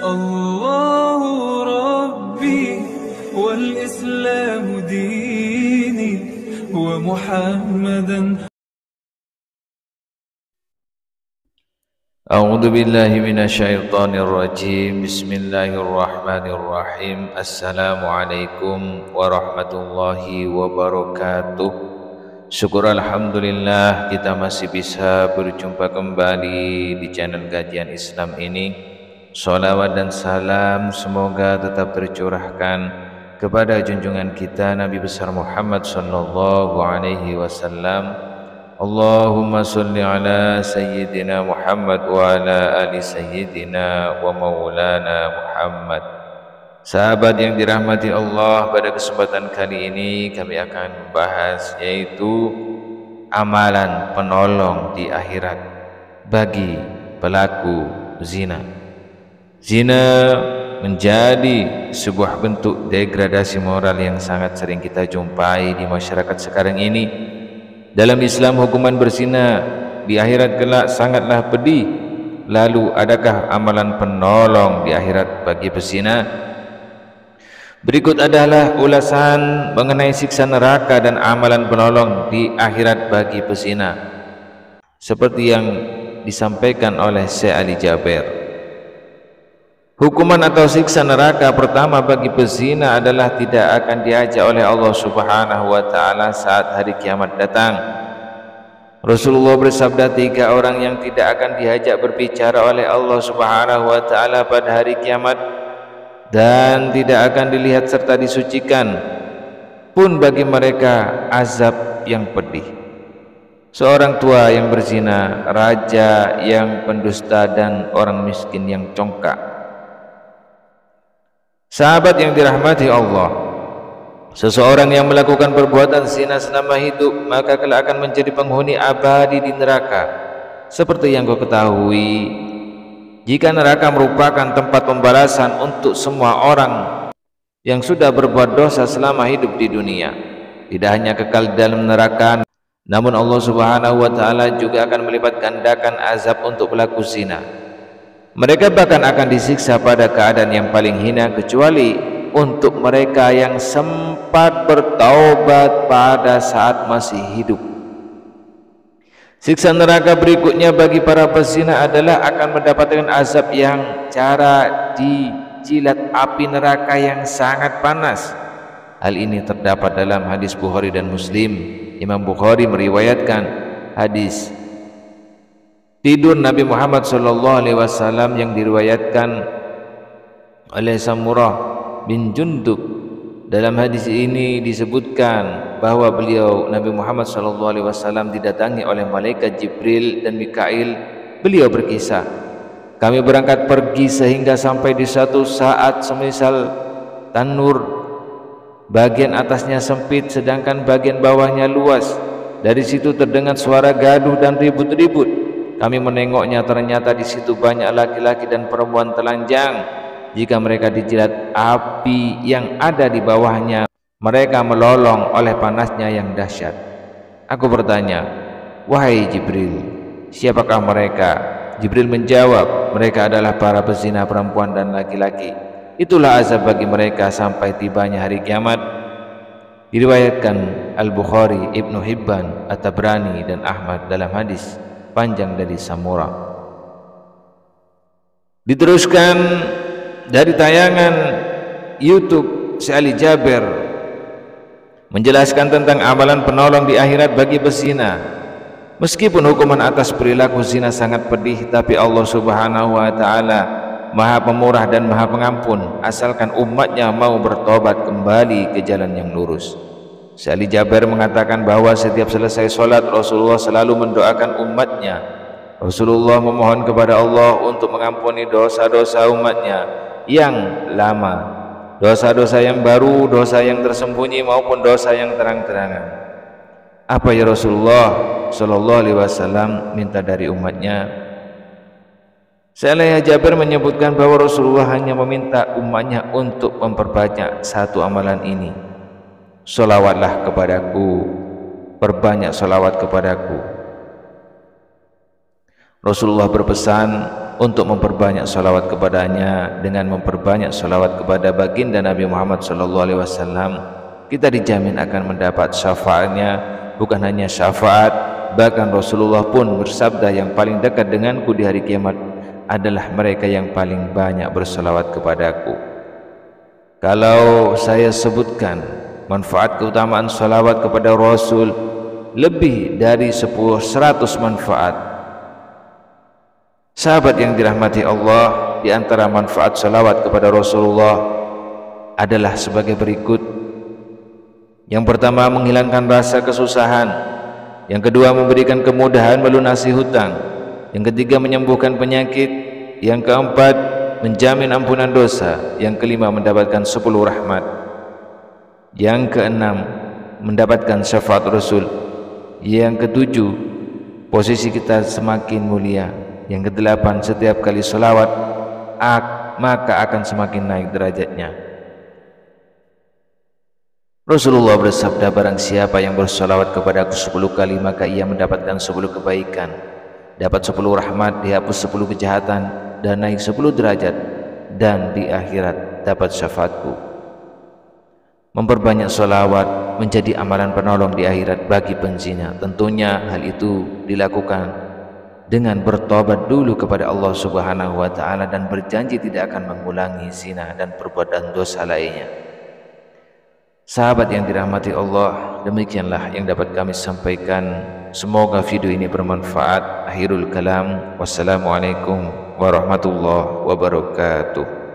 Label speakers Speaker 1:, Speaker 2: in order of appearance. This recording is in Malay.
Speaker 1: الله ربي والإسلام ديني ومحمدا.
Speaker 2: أعوذ بالله من الشيطان الرجيم. بسم الله الرحمن الرحيم. Assalamualaikum warahmatullahi wabarakatuh. Syukur alhamdulillah kita masih bisa berjumpa kembali di channel kajian Islam ini. Sholawat dan salam semoga tetap tercurahkan kepada junjungan kita Nabi besar Muhammad sallallahu alaihi wasallam. Allahumma salli ala sayyidina Muhammad wa ala ali sayyidina wa maulana Muhammad. Sahabat yang dirahmati Allah, pada kesempatan kali ini kami akan membahas yaitu amalan penolong di akhirat bagi pelaku zina. Zina menjadi sebuah bentuk degradasi moral yang sangat sering kita jumpai di masyarakat sekarang ini. Dalam Islam hukuman berzina di akhirat kelak sangatlah pedih. Lalu adakah amalan penolong di akhirat bagi pezina? Berikut adalah ulasan mengenai siksa neraka dan amalan penolong di akhirat bagi pezina, seperti yang disampaikan oleh Syekh Ali Jaber. Hukuman atau siksa neraka pertama bagi pezina adalah tidak akan diajak oleh Allah Subhanahu wa taala saat hari kiamat datang. Rasulullah bersabda, 3 orang yang tidak akan diajak berbicara oleh Allah Subhanahu wa taala pada hari kiamat dan tidak akan dilihat serta disucikan pun bagi mereka azab yang pedih. Seorang tua yang berzina, raja yang pendusta, dan orang miskin yang congkak. Sahabat yang dirahmati Allah, seseorang yang melakukan perbuatan zina selama hidup maka kelak akan menjadi penghuni abadi di neraka. Seperti yang kau ketahui, jika neraka merupakan tempat pembalasan untuk semua orang yang sudah berbuat dosa selama hidup di dunia, tidak hanya kekal di dalam neraka, namun Allah Subhanahu wa taala juga akan melipat gandakan azab untuk pelaku zina. Mereka bahkan akan disiksa pada keadaan yang paling hina, kecuali untuk mereka yang sempat bertaubat pada saat masih hidup. Siksa neraka berikutnya bagi para pezina adalah akan mendapatkan azab yang cara dijilat api neraka yang sangat panas. Hal ini terdapat dalam hadis Bukhari dan Muslim. Imam Bukhari meriwayatkan hadis tidur Nabi Muhammad SAW yang diriwayatkan oleh Samurah bin Jundub. Dalam hadis ini disebutkan bahwa beliau Nabi Muhammad SAW didatangi oleh malaikat Jibril dan Mikail. Beliau berkisah, kami berangkat pergi sehingga sampai di satu saat semisal tanur, bagian atasnya sempit sedangkan bagian bawahnya luas. Dari situ terdengar suara gaduh dan ribut-ribut. Kami menengoknya, ternyata di situ banyak laki-laki dan perempuan telanjang. Jika mereka dijilat api yang ada di bawahnya, mereka melolong oleh panasnya yang dahsyat. Aku bertanya, wahai Jibril, siapakah mereka? Jibril menjawab, mereka adalah para pezina perempuan dan laki-laki. Itulah azab bagi mereka sampai tibanya hari kiamat. Diriwayatkan Al-Bukhari, Ibnu Hibban, At-Tabrani, dan Ahmad dalam hadis panjang dari Samurah. Diteruskan dari tayangan YouTube Syekh Ali Jaber menjelaskan tentang amalan penolong di akhirat bagi pezina. Meskipun hukuman atas perilaku zina sangat pedih, tapi Allah Subhanahu wa taala Maha Pemurah dan Maha Pengampun, asalkan umatnya mau bertobat kembali ke jalan yang lurus. Syekh Ali Jaber mengatakan bahwa setiap selesai sholat Rasulullah selalu mendoakan umatnya. Rasulullah memohon kepada Allah untuk mengampuni dosa-dosa umatnya yang lama, dosa-dosa yang baru, dosa yang tersembunyi maupun dosa yang terang-terangan. Apa ya Rasulullah Sallallahu Alaihi Wasallam minta dari umatnya? Syekh Jaber menyebutkan bahwa Rasulullah hanya meminta umatnya untuk memperbanyak satu amalan ini. Sholawatlah kepadaku, perbanyak sholawat kepadaku. Rasulullah berpesan, untuk memperbanyak salawat kepadanya. Dengan memperbanyak salawat kepada baginda Nabi Muhammad SAW, kita dijamin akan mendapat syafaatnya. Bukan hanya syafaat, bahkan Rasulullah pun bersabda, yang paling dekat denganku di hari kiamat adalah mereka yang paling banyak bersalawat kepadaku. Kalau saya sebutkan manfaat keutamaan salawat kepada Rasul, lebih dari 100 manfaat. Sahabat yang dirahmati Allah, di antara manfaat salawat kepada Rasulullah adalah sebagai berikut. Yang pertama, menghilangkan rasa kesusahan. Yang kedua, memberikan kemudahan melunasi hutang. Yang ketiga, menyembuhkan penyakit. Yang keempat, menjamin ampunan dosa. Yang kelima, mendapatkan 10 rahmat. Yang keenam, mendapatkan syafaat Rasul. Yang ketujuh, posisi kita semakin mulia. Yang kedelapan, setiap kali salawat maka akan semakin naik derajatnya. Rasulullah bersabda, barang siapa yang bersalawat kepadaku 10 kali, maka ia mendapatkan 10 kebaikan, dapat 10 rahmat, dihapus 10 kejahatan, dan naik 10 derajat, dan di akhirat dapat syafaatku. Memperbanyak salawat menjadi amalan penolong di akhirat bagi penzina. Tentunya hal itu dilakukan dengan bertobat dulu kepada Allah Subhanahu wa taala dan berjanji tidak akan mengulangi zina dan perbuatan dosa lainnya. Sahabat yang dirahmati Allah, demikianlah yang dapat kami sampaikan. Semoga video ini bermanfaat. Akhirul kalam, wassalamualaikum warahmatullahi wabarakatuh.